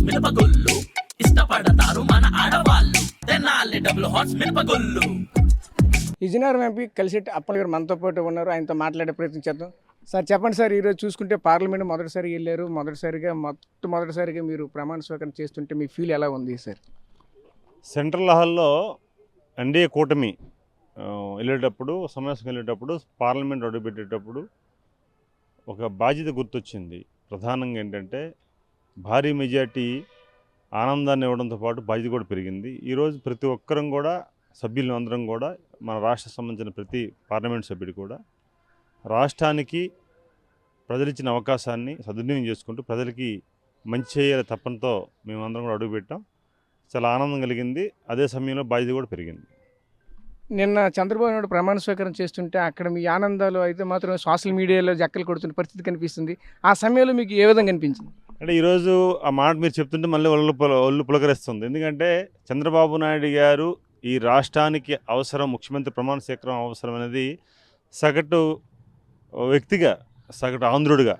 మినపగుళ్ళు ఇష్టపడతారు మన ఆడవాళ్ళు తెనాలి డబుల్ హార్స్ మినపగుళ్ళు. విజయనగరం ఎంపీ కలిసిరెడ్డి అప్పల్ గారు మనతో పాటు ఉన్నారు. ఆయనతో మాట్లాడే ప్రయత్నం చేద్దాం. సార్ చెప్పండి సార్, ఈరోజు చూసుకుంటే పార్లమెంట్ మొదటిసారి వెళ్ళారు. మొదటిసారిగా మీరు ప్రమాణ స్వీకారం చేస్తుంటే మీ ఫీల్ ఎలా ఉంది సార్? సెంట్రల్ హాల్లో ఎన్డీఏ కూటమి వెళ్ళేటప్పుడు సమావేశం వెళ్ళేటప్పుడు పార్లమెంట్ అడుగుపెట్టేటప్పుడు ఒక బాధ్యత గుర్తొచ్చింది. ప్రధానంగా ఏంటంటే భారీ మెజార్టీ ఆనందాన్ని ఇవ్వడంతో పాటు బాధ్యత కూడా పెరిగింది. ఈరోజు ప్రతి ఒక్కరం కూడా సభ్యులు అందరం కూడా మన రాష్ట్ర సంబంధించిన ప్రతి పార్లమెంట్ సభ్యుడు కూడా రాష్ట్రానికి ప్రజలిచ్చిన అవకాశాన్ని సద్వినియోగం చేసుకుంటూ ప్రజలకి మంచి చేయాలి తప్పంతో మేమందరం కూడా అడుగుపెట్టాం. చాలా ఆనందం కలిగింది. అదే సమయంలో బాధ్యత కూడా పెరిగింది. నిన్న చంద్రబాబు నాయుడు ప్రమాణ స్వీకారం చేస్తుంటే అక్కడ మీ ఆనందాలు అయితే మాత్రం సోషల్ మీడియాలో జక్కలు కొడుతున్న పరిస్థితి కనిపిస్తుంది. ఆ సమయంలో మీకు ఏ విధంగా అనిపించింది? అంటే ఈరోజు ఆ మాట మీరు చెప్తుంటే మళ్ళీ ఒళ్ళు పులకరిస్తుంది. ఎందుకంటే చంద్రబాబు నాయుడు గారు ఈ రాష్ట్రానికి అవసరం, ముఖ్యమంత్రి ప్రమాణ స్వీకారం అవసరం అనేది సగటు వ్యక్తిగా, సగటు ఆంధ్రుడిగా,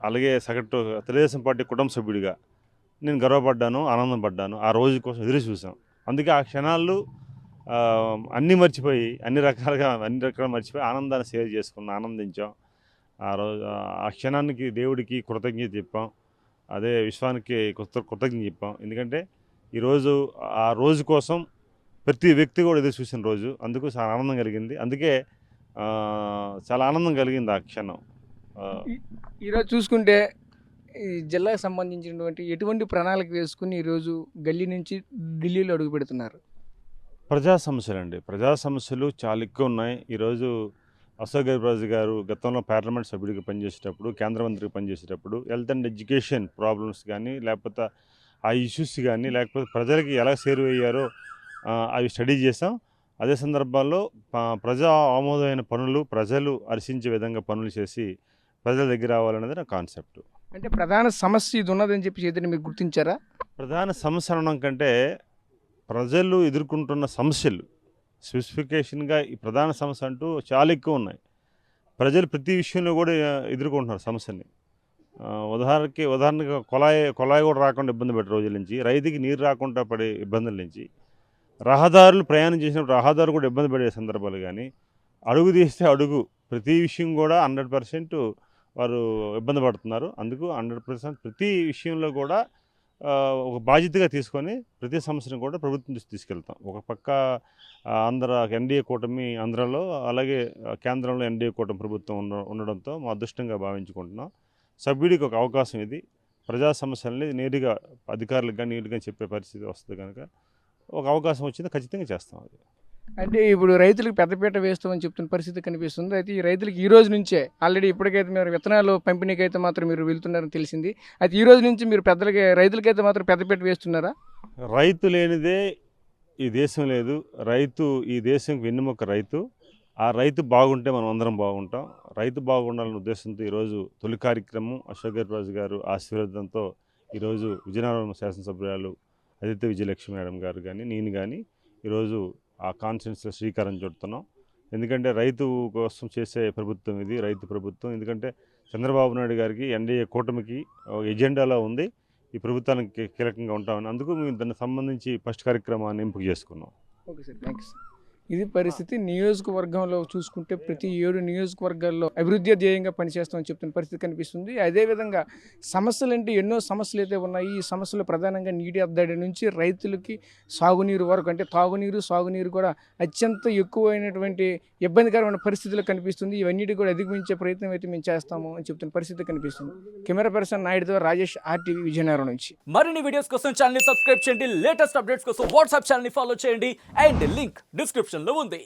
అలాగే సగటు తెలుగుదేశం పార్టీ కుటుంబ సభ్యుడిగా నేను గర్వపడ్డాను, ఆనందపడ్డాను. ఆ రోజు కోసం ఎదురు చూసాం. అందుకే ఆ క్షణాలు అన్నీ మర్చిపోయి అన్ని రకాలు మర్చిపోయి ఆనందాన్ని షేర్ చేసుకున్నాం, ఆనందించాం. ఆ రోజు ఆ క్షణానికి దేవుడికి కృతజ్ఞత చెప్పాం, అదే విశ్వానికి కృతజ్ఞత చెప్పాం. ఎందుకంటే ఈరోజు ఆ రోజు కోసం ప్రతి వ్యక్తి కూడా ఎదురు చూసిన రోజు. అందుకు చాలా ఆనందం కలిగింది. అందుకే చాలా ఆనందం కలిగింది ఆ క్షణం. ఈరోజు చూసుకుంటే ఈ జిల్లాకు సంబంధించినటువంటి ఎటువంటి ప్రణాళిక వేసుకుని ఈరోజు గల్లీ నుంచి ఢిల్లీలో అడుగు పెడుతున్నారు? ప్రజా సమస్యలండి. ప్రజా సమస్యలు చాలా ఎక్కువ ఉన్నాయి. ఈరోజు అశోక్ గజపతిరాజు గారు గతంలో పార్లమెంట్ సభ్యుడిగా పనిచేసేటప్పుడు, కేంద్ర మంత్రిగా పనిచేసేటప్పుడు హెల్త్ అండ్ ఎడ్యుకేషన్ ప్రాబ్లమ్స్ కానీ, లేకపోతే ఆ ఇష్యూస్ కానీ, లేకపోతే ప్రజలకి ఎలా సేవ్ అయ్యారో అవి స్టడీ చేసాం. అదే సందర్భాల్లో ప్రజా ఆమోదమైన పనులు, ప్రజలు హర్షించే విధంగా పనులు చేసి ప్రజల దగ్గర రావాలనేది నా కాన్సెప్ట్. అంటే ప్రధాన సమస్య ఇది ఉన్నదని చెప్పి ఏదైనా మీరు గుర్తించారా? ప్రధాన సమస్య అనడం కంటే ప్రజలు ఎదుర్కొంటున్న సమస్యలు స్పెసిఫికేషన్గా ఈ ప్రధాన సమస్య అంటూ చాలా ఎక్కువ ఉన్నాయి. ప్రజలు ప్రతి విషయంలో కూడా ఎదుర్కొంటున్నారు సమస్యని. ఉదాహరణగా కొలాయి కూడా రాకుండా ఇబ్బంది పడే రోజుల నుంచి, రైతుకి నీరు రాకుండా పడే ఇబ్బందుల నుంచి, రహదారులు ప్రయాణం చేసినప్పుడు రహదారులు కూడా ఇబ్బంది పడే సందర్భాలు కానీ, అడుగు తీస్తే అడుగు ప్రతి విషయం కూడా 100% వారు ఇబ్బంది పడుతున్నారు. అందుకు 100% ప్రతి విషయంలో కూడా ఒక బాధ్యతగా తీసుకొని ప్రతి సమస్యను కూడా ప్రభుత్వం తీసుకెళ్తాం. ఒక పక్క ఎన్డీఏ కూటమి ఆంధ్రలో, అలాగే కేంద్రంలో ఎన్డీఏ కూటమి ప్రభుత్వం ఉండడంతో మా అదృష్టంగా భావించుకుంటున్నాం. సభ్యుడికి ఒక అవకాశం ఇది. ప్రజా సమస్యలని నేరుగా అధికారులకు కానీ నీటుగా చెప్పే పరిస్థితి వస్తుంది కనుక ఒక అవకాశం వచ్చింది, ఖచ్చితంగా చేస్తాం. అది అంటే ఇప్పుడు రైతులకు పెద్దపీట వేస్తామని చెప్తున్న పరిస్థితి కనిపిస్తుంది. అయితే ఈ రైతులకు ఈ రోజు నుంచే ఆల్రెడీ ఇప్పటికైతే మీరు విత్తనాలు పంపిణీకి అయితే మాత్రం మీరు వెళ్తున్నారని తెలిసింది. అయితే ఈ రోజు నుంచి మీరు రైతులకైతే మాత్రం పెద్దపీట వేస్తున్నారా? రైతు లేనిదే ఈ దేశం లేదు. రైతు ఈ దేశంకి వెన్నెముక రైతు. ఆ రైతు బాగుంటే మనం అందరం బాగుంటాం. రైతు బాగుండాలనే ఉద్దేశంతో ఈరోజు తొలి కార్యక్రమం అశోక్ గజపతిరాజు గారు ఆశీర్వాదంతో ఈరోజు విజయనగరం శాసనసభ్యురాలు అదితి విజయలక్ష్మి మేడం గారు కానీ, నేను కానీ ఈరోజు ఆ కాన్ఫరెన్స్లో శ్రీకారం చుడుతున్నాం. ఎందుకంటే రైతు కోసం చేసే ప్రభుత్వం ఇది, రైతు ప్రభుత్వం. ఎందుకంటే చంద్రబాబు నాయుడు గారికి ఎన్డీఏ కూటమికి ఎజెండాలో ఉంది ఈ ప్రభుత్వానికి కీలకంగా ఉంటామని. అందుకు మేము దానికి సంబంధించి ఫస్ట్ కార్యక్రమాన్ని ఎంపిక చేసుకున్నాం. Okay sir, thanks. ఇది పరిస్థితి. నియోజకవర్గంలో చూసుకుంటే ప్రతి 7 నియోజకవర్గాల్లో అభివృద్ధి ధ్యేయంగా పనిచేస్తామని చెప్తున్న పరిస్థితి కనిపిస్తుంది. అదేవిధంగా సమస్యలు అంటే ఎన్నో సమస్యలు అయితే ఉన్నాయి. ఈ సమస్యలు ప్రధానంగా నీటి ఎద్దడి నుంచి రైతులకి సాగునీరు వరకు, అంటే తాగునీరు, సాగునీరు కూడా అత్యంత ఎక్కువైనటువంటి ఇబ్బందికరమైన పరిస్థితులు కనిపిస్తుంది. ఇవన్నిటి కూడా అధిగమించే ప్రయత్నం అయితే మేము చేస్తాము అని చెప్తున్న పరిస్థితి కనిపిస్తుంది. కెమెరా పర్సన్ నాయుడుతో రాజేష్, RTV విజయనగరం నుంచి. మరిన్ని వీడియోస్ కోసం ఛానల్ ని సబ్స్క్రైబ్ చేయండి. లేటెస్ట్ అప్డేట్స్ కోసం వాట్సాప్ ఛానల్ ని ఫాలో చేయండి. అండ్ లింక్ డిస్క్రిప్షన్ లో ఉంది.